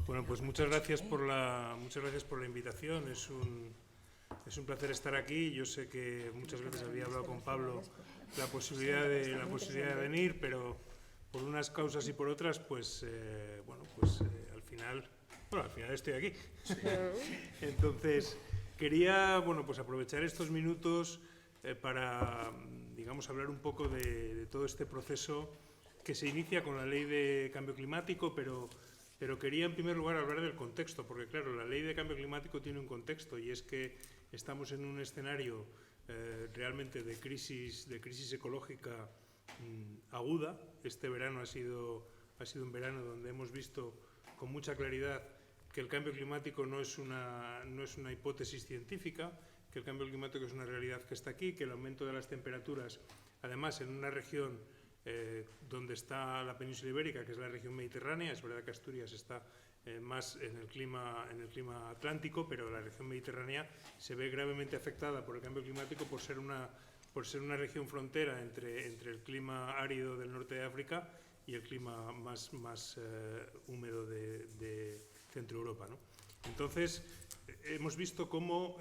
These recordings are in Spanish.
Bueno, pues muchas gracias por la invitación. Es un placer estar aquí. Yo sé que muchas veces había hablado con Pablo la posibilidad de venir, pero por unas causas y por otras, pues al final estoy aquí. Entonces quería, pues aprovechar estos minutos para, digamos, hablar un poco de todo este proceso que se inicia con la Ley de Cambio Climático, pero quería en primer lugar hablar del contexto, porque claro, la Ley de Cambio Climático tiene un contexto y es que estamos en un escenario realmente de crisis ecológica aguda. Este verano ha sido un verano donde hemos visto con mucha claridad que el cambio climático no es una hipótesis científica, que el cambio climático es una realidad que está aquí, que el aumento de las temperaturas, además en una región donde está la península ibérica, que es la región mediterránea. Es verdad que Asturias está más en el clima atlántico, pero la región mediterránea se ve gravemente afectada por el cambio climático por ser una región frontera entre el clima árido del norte de África y el clima más húmedo de Centro Europa, ¿no? Entonces, hemos visto cómo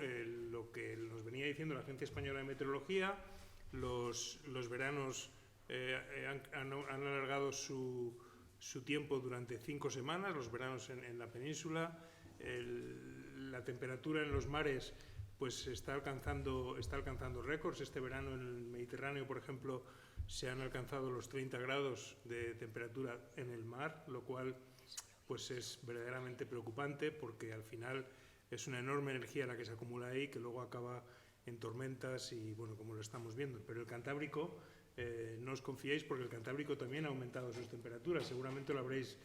lo que nos venía diciendo la Agencia Española de Meteorología, los veranos han alargado su tiempo durante 5 semanas, los veranos en la península. La temperatura en los mares pues está alcanzando récords. Este verano en el Mediterráneo, por ejemplo, se han alcanzado los 30 grados de temperatura en el mar, lo cual pues es verdaderamente preocupante, porque al final es una enorme energía la que se acumula ahí, que luego acaba en tormentas y, bueno, como lo estamos viendo. Pero el Cantábrico, no os confiéis, porque el Cantábrico también ha aumentado sus temperaturas. Seguramente lo habréis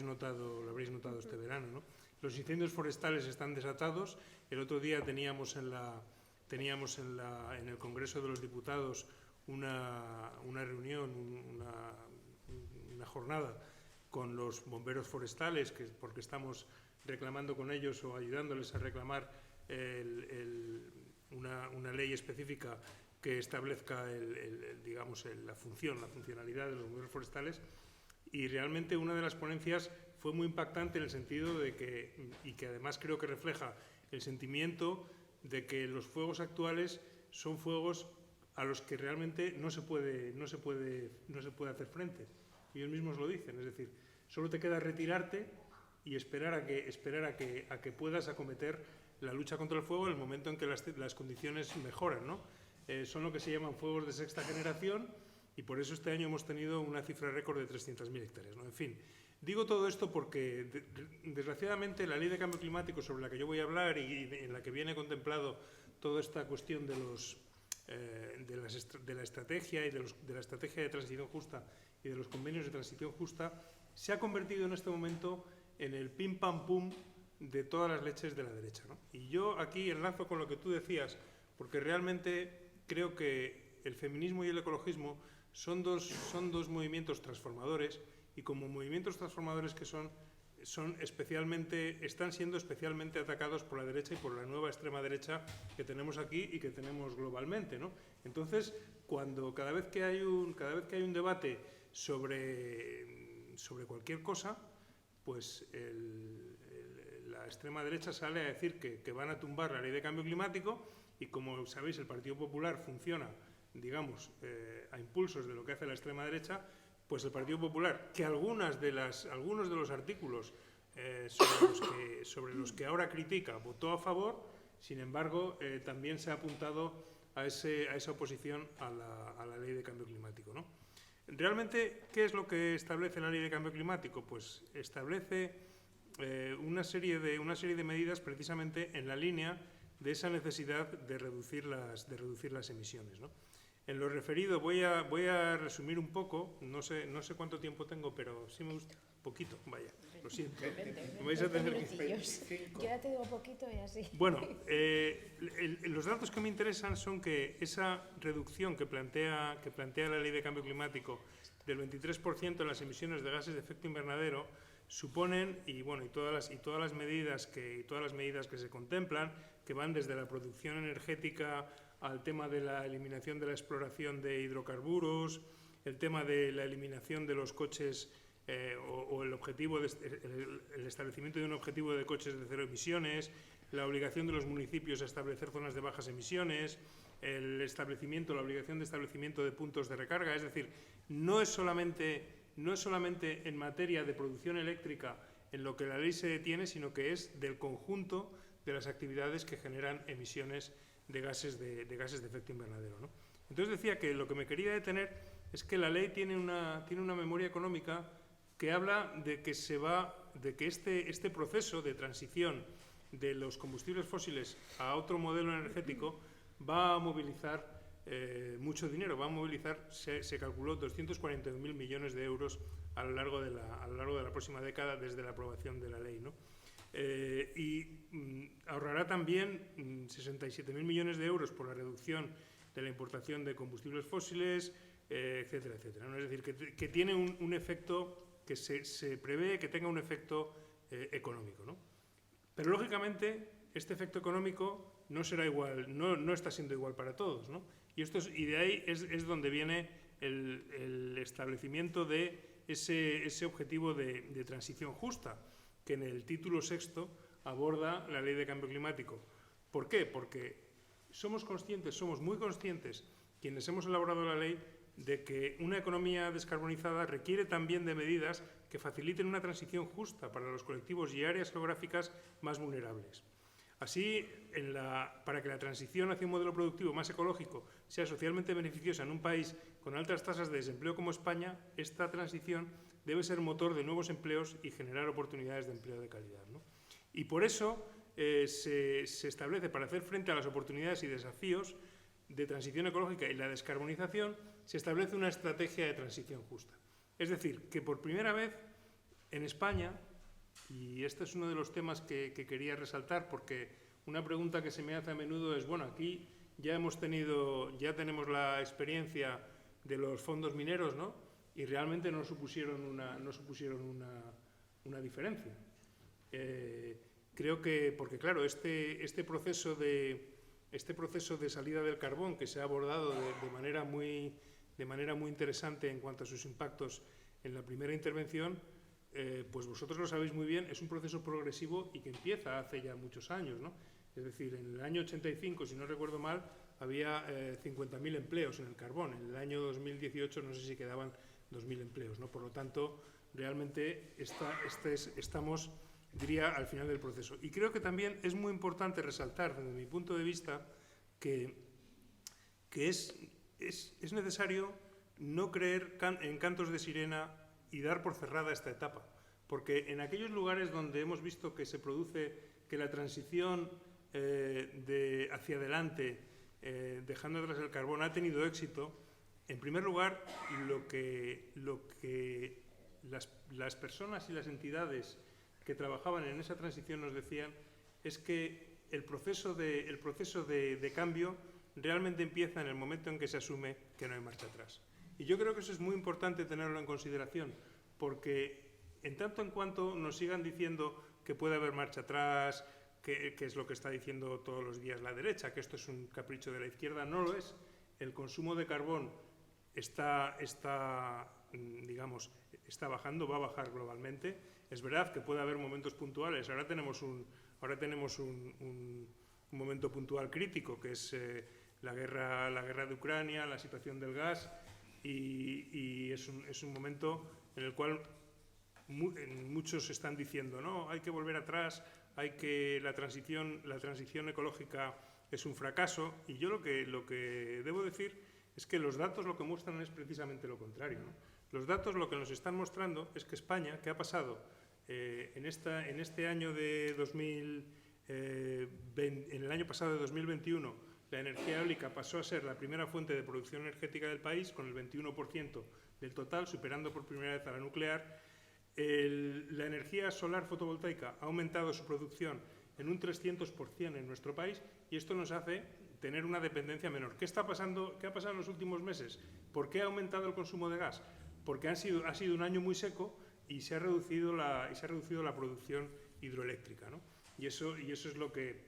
notado este verano, ¿no? Los incendios forestales están desatados. El otro día teníamos en el Congreso de los Diputados una reunión, una jornada con los bomberos forestales, porque estamos reclamando con ellos o ayudándoles a reclamar una ley específica que establezca la funcionalidad de los bomberos forestales. Y realmente una de las ponencias fue muy impactante en el sentido de que, y que además creo que refleja el sentimiento de que los fuegos actuales son fuegos a los que realmente no se puede hacer frente. Ellos mismos lo dicen, es decir, solo te queda retirarte y esperar a que puedas acometer la lucha contra el fuego en el momento en que las condiciones mejoran, ¿no? Son lo que se llaman fuegos de sexta generación, y por eso este año hemos tenido una cifra récord de 300.000 hectáreas, ¿no? En fin, digo todo esto porque desgraciadamente la Ley de Cambio Climático, sobre la que yo voy a hablar y en la que viene contemplado toda esta cuestión de la estrategia y de la estrategia de transición justa y de los convenios de transición justa, se ha convertido en este momento en el pim pam pum de todas las leches de la derecha, ¿no? Y yo aquí enlazo con lo que tú decías, porque realmente creo que el feminismo y el ecologismo son dos movimientos transformadores, y como movimientos transformadores que están siendo especialmente atacados por la derecha y por la nueva extrema derecha que tenemos aquí y que tenemos globalmente, ¿no? Entonces, cada vez que hay un debate sobre cualquier cosa, pues la extrema derecha sale a decir que van a tumbar la Ley de Cambio Climático, y como sabéis el Partido Popular funciona, digamos, a impulsos de lo que hace la extrema derecha. Pues el Partido Popular, que algunos de los artículos sobre los que ahora critica votó a favor, sin embargo, también se ha apuntado a esa oposición a la Ley de Cambio Climático, ¿no? Realmente, ¿qué es lo que establece la Ley de Cambio Climático? Pues establece una serie de medidas precisamente en la línea de esa necesidad de reducir las emisiones, ¿no? En lo referido voy a resumir un poco, no sé cuánto tiempo tengo, pero sí me gusta poquito, vaya, lo siento. Me vais a tener que... Yo ya te digo poquito y así. Bueno, los datos que me interesan son que esa reducción que plantea la Ley de Cambio Climático del 23% en las emisiones de gases de efecto invernadero suponen, y todas las medidas que se contemplan, que van desde la producción energética al tema de la eliminación de la exploración de hidrocarburos, el tema de la eliminación de los coches o el establecimiento de un objetivo de coches de cero emisiones, la obligación de los municipios a establecer zonas de bajas emisiones, la obligación de establecimiento de puntos de recarga. Es decir, no es solamente en materia de producción eléctrica en lo que la ley se detiene, sino que es del conjunto de las actividades que generan emisiones de gases de efecto invernadero, ¿no? Entonces decía que lo que me quería detener es que la ley tiene una memoria económica que habla de que este proceso de transición de los combustibles fósiles a otro modelo energético va a movilizar mucho dinero, se calculó 241.000 millones de euros a lo largo de la próxima década desde la aprobación de la ley, ¿no? Y ahorrará también 67.000 millones de euros por la reducción de la importación de combustibles fósiles, etcétera, etcétera, ¿no? Es decir, que tiene un efecto, que se prevé que tenga un efecto económico, ¿no? Pero lógicamente este efecto económico no será igual, no está siendo igual para todos, ¿no? Y de ahí es donde viene el establecimiento de ese objetivo de transición justa, que en el título 6º aborda la Ley de Cambio Climático. ¿Por qué? Porque somos muy conscientes, quienes hemos elaborado la ley, de que una economía descarbonizada requiere también de medidas que faciliten una transición justa para los colectivos y áreas geográficas más vulnerables. Así, para que la transición hacia un modelo productivo más ecológico sea socialmente beneficiosa en un país con altas tasas de desempleo como España, esta transición debe ser motor de nuevos empleos y generar oportunidades de empleo de calidad, ¿no? Y por eso se establece, para hacer frente a las oportunidades y desafíos de transición ecológica y la descarbonización, se establece una estrategia de transición justa. Es decir, que por primera vez en España, y este es uno de los temas que quería resaltar, porque una pregunta que se me hace a menudo es, bueno, aquí ya tenemos la experiencia de los fondos mineros, ¿no? Y realmente no supusieron una diferencia. Creo que, porque claro, este proceso de salida del carbón, que se ha abordado de manera muy interesante en cuanto a sus impactos en la primera intervención, pues vosotros lo sabéis muy bien, es un proceso progresivo y que empieza hace ya muchos años, ¿no? Es decir, en el año 85, si no recuerdo mal, había 50.000 empleos en el carbón. En el año 2018 no sé si quedaban 2.000 empleos, ¿no? Por lo tanto, realmente estamos, diría, al final del proceso. Y creo que también es muy importante resaltar, desde mi punto de vista, que es necesario no creer en cantos de sirena y dar por cerrada esta etapa, porque en aquellos lugares donde hemos visto que se produce, que la transición hacia adelante, dejando atrás el carbón, ha tenido éxito, en primer lugar, lo que las personas y las entidades que trabajaban en esa transición nos decían es que el proceso de cambio realmente empieza en el momento en que se asume que no hay marcha atrás. Y yo creo que eso es muy importante tenerlo en consideración, porque en tanto en cuanto nos sigan diciendo que puede haber marcha atrás, que es lo que está diciendo todos los días la derecha, que esto es un capricho de la izquierda, no lo es. El consumo de carbón está bajando, va a bajar globalmente. Es verdad que puede haber momentos puntuales. Ahora tenemos un momento puntual crítico, que es la guerra de Ucrania, la situación del gas, y es un momento en el cual muchos están diciendo, no, hay que volver atrás, la transición ecológica es un fracaso, y yo lo que debo decir es que los datos lo que muestran es precisamente lo contrario, ¿no? Los datos lo que nos están mostrando es que España, que ha pasado en este año de en el año pasado de 2021, la energía eólica pasó a ser la primera fuente de producción energética del país, con el 21% del total, superando por primera vez a la nuclear. La energía solar fotovoltaica ha aumentado su producción en un 300% en nuestro país, y esto nos hace tener una dependencia menor. ¿Qué está pasando? ¿Qué ha pasado en los últimos meses? ¿Por qué ha aumentado el consumo de gas? Porque ha sido un año muy seco y se ha reducido la producción hidroeléctrica, ¿no? Y eso es lo que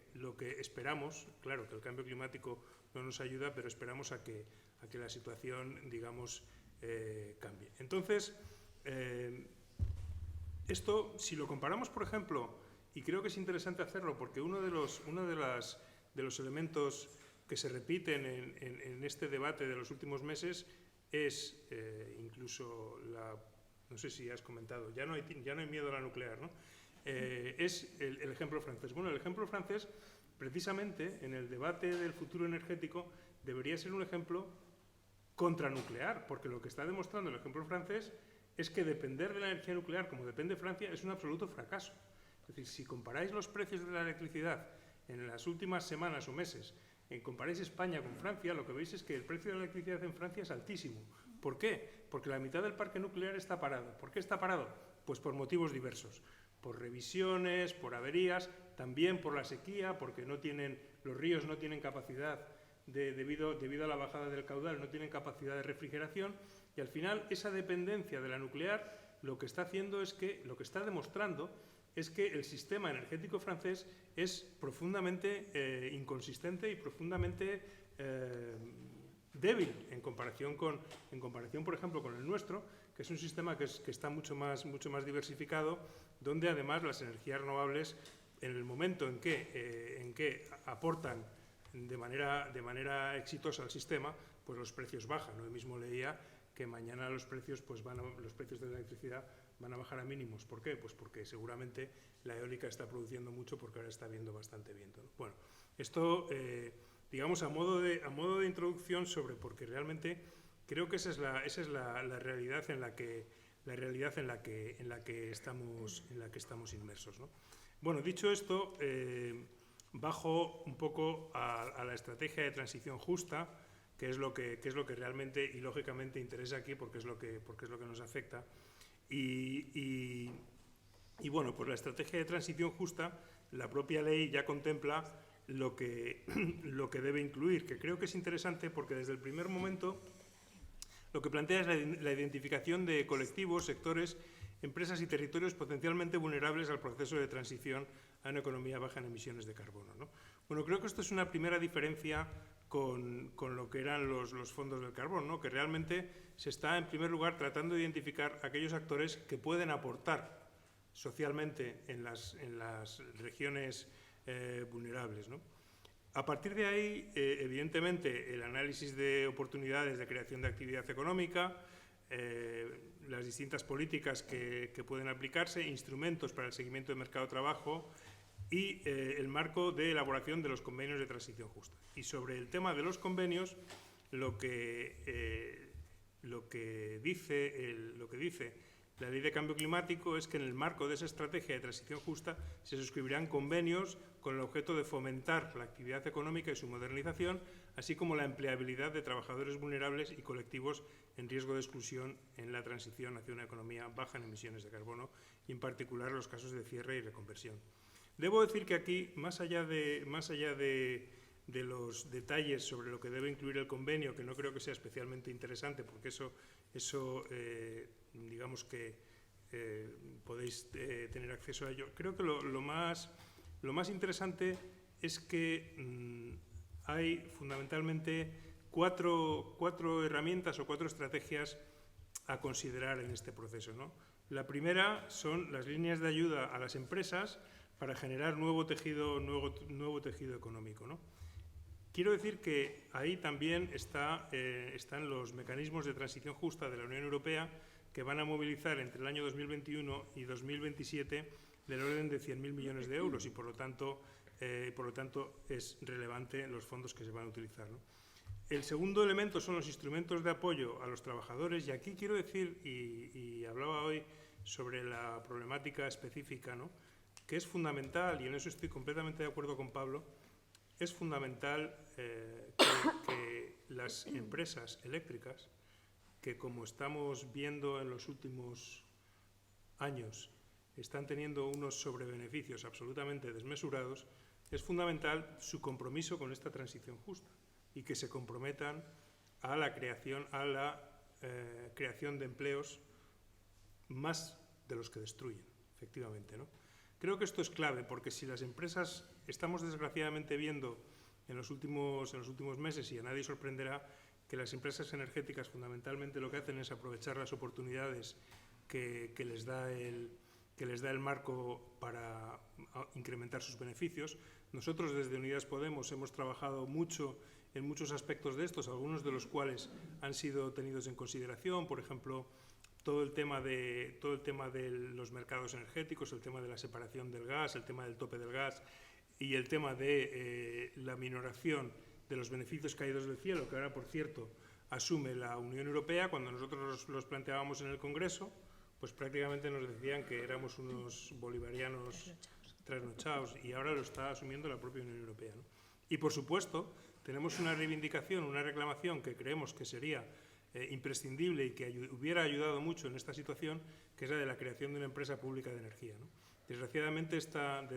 esperamos. Claro que el cambio climático no nos ayuda, pero esperamos a que la situación, digamos, cambie. Entonces, Esto, si lo comparamos, por ejemplo, y creo que es interesante hacerlo, porque uno de los elementos que se repiten en este debate de los últimos meses es incluso no sé si has comentado, ya no hay miedo a la nuclear, ¿no? Es el ejemplo francés. Bueno, el ejemplo francés, precisamente, en el debate del futuro energético, debería ser un ejemplo contranuclear, porque lo que está demostrando el ejemplo francés es que depender de la energía nuclear, como depende Francia, es un absoluto fracaso. Es decir, si comparáis los precios de la electricidad en las últimas semanas o meses, comparáis España con Francia, lo que veis es que el precio de la electricidad en Francia es altísimo. ¿Por qué? Porque la mitad del parque nuclear está parado. ¿Por qué está parado? Pues por motivos diversos. Por revisiones, por averías, también por la sequía, porque los ríos no tienen capacidad, debido a la bajada del caudal, no tienen capacidad de refrigeración, y al final esa dependencia de la nuclear lo que está demostrando es que el sistema energético francés es profundamente inconsistente y profundamente débil en comparación, por ejemplo, con el nuestro, que es un sistema que está mucho más diversificado, donde además las energías renovables, en el momento en que aportan de manera exitosa al sistema, pues los precios bajan. Hoy mismo leía que mañana los precios de la electricidad van a bajar a mínimos. ¿Por qué? Pues porque seguramente la eólica está produciendo mucho, porque ahora está habiendo bastante viento, ¿no? Bueno, esto, digamos, a modo de introducción porque realmente creo que esa es la realidad en la que estamos inmersos, ¿no? Bueno, dicho esto, bajo un poco a la estrategia de transición justa, que es lo que realmente y lógicamente interesa aquí, porque es lo que nos afecta. Y bueno, pues la estrategia de transición justa, la propia ley ya contempla lo que debe incluir, que creo que es interesante porque desde el primer momento lo que plantea es la identificación de colectivos, sectores, empresas y territorios potencialmente vulnerables al proceso de transición a una economía baja en emisiones de carbono, ¿no? Bueno, creo que esto es una primera diferencia con lo que eran los fondos del carbón, ¿no? Que realmente se está, en primer lugar, tratando de identificar aquellos actores que pueden aportar socialmente en las regiones vulnerables, ¿no? A partir de ahí, evidentemente, el análisis de oportunidades de creación de actividad económica, las distintas políticas que pueden aplicarse, instrumentos para el seguimiento del mercado de trabajo y el marco de elaboración de los convenios de transición justa. Y sobre el tema de los convenios, lo que dice la Ley de Cambio Climático es que en el marco de esa estrategia de transición justa se suscribirán convenios con el objeto de fomentar la actividad económica y su modernización, así como la empleabilidad de trabajadores vulnerables y colectivos en riesgo de exclusión en la transición hacia una economía baja en emisiones de carbono, y en particular los casos de cierre y reconversión. Debo decir que aquí, más allá de los detalles sobre lo que debe incluir el convenio, que no creo que sea especialmente interesante, porque eso digamos que podéis tener acceso a ello. Creo que lo más interesante es que hay fundamentalmente cuatro herramientas o cuatro estrategias a considerar en este proceso, ¿no? La primera son las líneas de ayuda a las empresas para generar nuevo tejido económico, ¿no? Quiero decir que ahí también están los mecanismos de transición justa de la Unión Europea, que van a movilizar entre el año 2021 y 2027 del orden de 100.000 millones de euros, y por lo tanto es relevante los fondos que se van a utilizar, ¿no? El segundo elemento son los instrumentos de apoyo a los trabajadores, y aquí quiero decir, y hablaba hoy sobre la problemática específica, ¿no?, que es fundamental, y en eso estoy completamente de acuerdo con Pablo, es fundamental que las empresas eléctricas, que como estamos viendo en los últimos años están teniendo unos sobrebeneficios absolutamente desmesurados, es fundamental su compromiso con esta transición justa y que se comprometan a la creación de empleos más de los que destruyen, efectivamente, ¿no? Creo que esto es clave, porque si las empresas, estamos desgraciadamente viendo en los últimos meses, y a nadie sorprenderá, que las empresas energéticas fundamentalmente lo que hacen es aprovechar las oportunidades que les da que les da el marco para incrementar sus beneficios. Nosotros desde Unidas Podemos hemos trabajado mucho en muchos aspectos de estos, algunos de los cuales han sido tenidos en consideración, por ejemplo, todo el tema de los mercados energéticos, el tema de la separación del gas, el tema del tope del gas y el tema de la minoración de los beneficios caídos del cielo, que ahora, por cierto, asume la Unión Europea. Cuando nosotros los planteábamos en el Congreso, pues prácticamente nos decían que éramos unos bolivarianos trasnochados, y ahora lo está asumiendo la propia Unión Europea, ¿no? Y, por supuesto, tenemos una reivindicación, una reclamación que creemos que sería imprescindible y que hubiera ayudado mucho en esta situación, que es la de la creación de una empresa pública de energía, ¿no? Desgraciadamente esta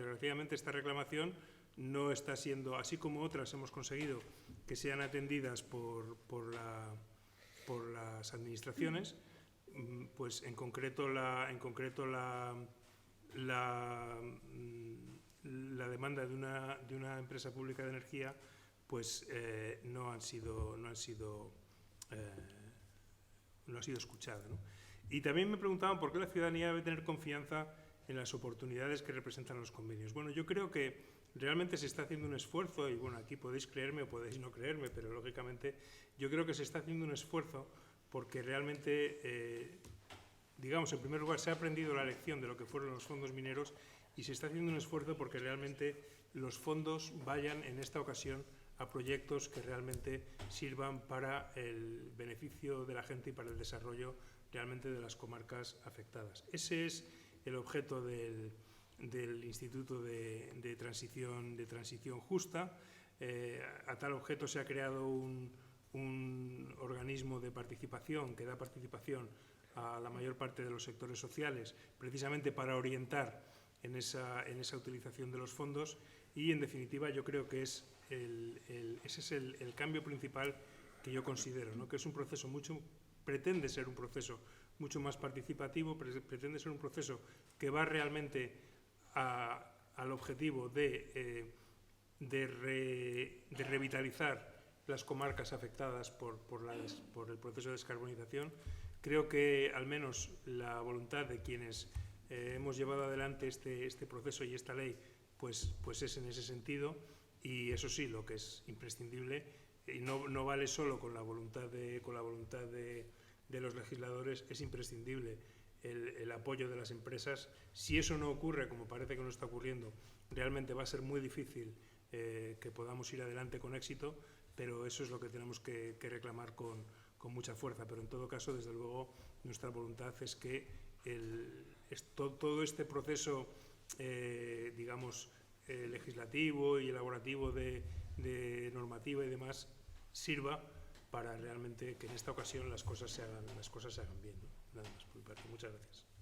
reclamación no está siendo, así como otras hemos conseguido que sean atendidas por las administraciones, pues en concreto la demanda de una empresa pública de energía, pues no ha sido escuchada, ¿no? Y también me preguntaban por qué la ciudadanía debe tener confianza en las oportunidades que representan los convenios. Bueno, yo creo que realmente se está haciendo un esfuerzo, y bueno, aquí podéis creerme o podéis no creerme, pero lógicamente yo creo que se está haciendo un esfuerzo porque realmente, digamos, en primer lugar se ha aprendido la lección de lo que fueron los fondos mineros, y se está haciendo un esfuerzo porque realmente los fondos vayan en esta ocasión a proyectos que realmente sirvan para el beneficio de la gente y para el desarrollo realmente de las comarcas afectadas. Ese es el objeto del Instituto de Transición Justa. A tal objeto se ha creado un organismo de participación que da participación a la mayor parte de los sectores sociales, precisamente para orientar en esa utilización de los fondos, y en definitiva yo creo que ese es el cambio principal que yo considero, ¿no? Que es un proceso pretende ser un proceso mucho más participativo, pretende ser un proceso que va realmente al objetivo de revitalizar las comarcas afectadas por el proceso de descarbonización. Creo que al menos la voluntad de quienes hemos llevado adelante este proceso y esta ley pues es en ese sentido, y eso sí, lo que es imprescindible, y no vale solo con la voluntad de los legisladores, es imprescindible el apoyo de las empresas. Si eso no ocurre, como parece que no está ocurriendo, realmente va a ser muy difícil que podamos ir adelante con éxito, pero eso es lo que tenemos que reclamar con mucha fuerza. Pero en todo caso, desde luego, nuestra voluntad es que todo este proceso, digamos, legislativo y elaborativo de normativa y demás sirva para realmente que en esta ocasión las cosas se hagan bien, ¿no? Nada más por mi parte. Muchas gracias.